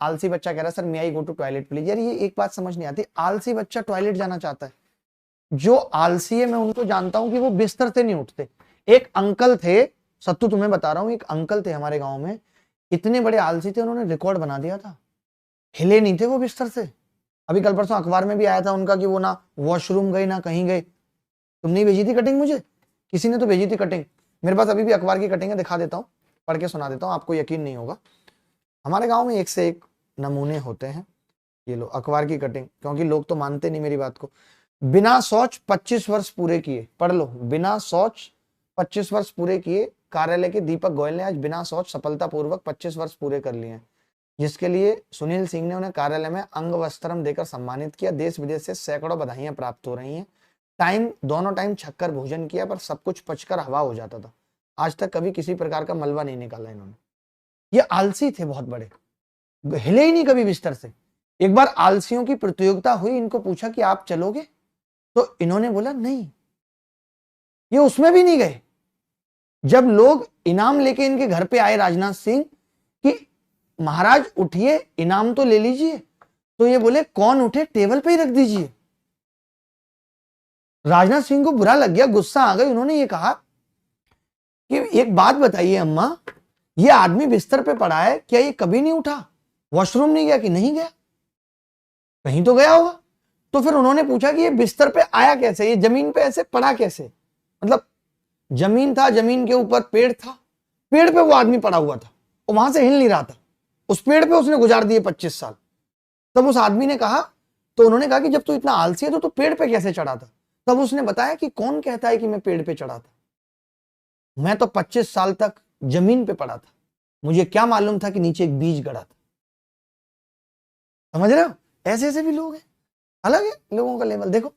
आलसी बच्चा कह रहा है sir may I go to toilet please. यार ये एक बात समझ नहीं आती, आलसी बच्चा टॉयलेट जाना चाहता है? जो आलसी है मैं उनको जानता हूं कि वो बिस्तर से नहीं उठते। एक अंकल थे, सत्तू तुम्हें बता रहा हूं, एक अंकल थे हमारे गांव में, इतने बड़े आलसी थे, उन्होंने रिकॉर्ड बना दिया था, हिले नहीं थे वो बिस्तर से। अभी कल परसों अखबार में भी आया था उनका कि वो ना वॉशरूम गए ना कहीं गए। तुमने भेजी थी कटिंग मुझे, किसी ने तो भेजी थी कटिंग, मेरे पास अभी भी अखबार की कटिंग है, दिखा देता हूं, पढ़ के सुना देता हूं, आपको यकीन नहीं होगा। हमारे गांव में एक से एक नमूने होते हैं। ये लो अखबार की कटिंग, क्योंकि लोग तो मानते नहीं मेरी बात को। बिना शौच 25 वर्ष पूरे किए, पढ़ लो, बिना शौच 25 वर्ष पूरे किए कार्यालय के दीपक गोयल ने आज बिना शौच सफलतापूर्वक 25 वर्ष पूरे कर लिए हैं, जिसके लिए सुनील सिंह ने उन्हें कार्यालय में अंग वस्त्रम देकर सम्मानित किया। देश विदेश से सैकड़ों बधाइयां प्राप्त हो रही हैं। दोनों टाइम छक्कर भोजन किया, पर सब कुछ पचकर हवा हो जाता था। आज तक कभी किसी प्रकार का मलबा नहीं निकाला इन्होंने। ये आलसी थे बहुत बड़े, हिले ही नहीं कभी बिस्तर से। एक बार आलसियों की प्रतियोगिता हुई, इनको पूछा कि आप चलोगे, तो इन्होंने बोला नहीं, ये उसमें भी नहीं गए। जब लोग इनाम लेके इनके घर पे आए राजनाथ सिंह कि महाराज उठिए इनाम तो ले लीजिए, तो ये बोले कौन उठे, टेबल पे ही रख दीजिए। राजनाथ सिंह को बुरा लग गया, गुस्सा आ गई। उन्होंने ये कहा कि एक बात बताइए अम्मा, ये आदमी बिस्तर पे पड़ा है, क्या ये कभी नहीं उठा, वॉशरूम नहीं गया? कि नहीं गया, कहीं तो गया होगा। तो फिर उन्होंने पूछा कि ये बिस्तर पे आया कैसे, ये जमीन पे ऐसे पड़ा कैसे? मतलब जमीन था, जमीन के ऊपर पेड़ था, पेड़ पे वो आदमी पड़ा हुआ था और वहां से हिल नहीं रहा था। उस पेड़ पे उसने गुजार दिए 25 साल। तब उस आदमी ने कहा, तो उन्होंने कहा कि जब तू इतना आलसी है तो तू पेड़ पे कैसे चढ़ा था? तब उसने बताया कि कौन कहता है कि मैं पेड़ पे चढ़ा था, मैं तो 25 साल तक जमीन पे पड़ा था, मुझे क्या मालूम था कि नीचे एक बीज गड़ा था। समझ रहे हो? ऐसे ऐसे भी लोग हैं, अलग है लोगों का लेवल। देखो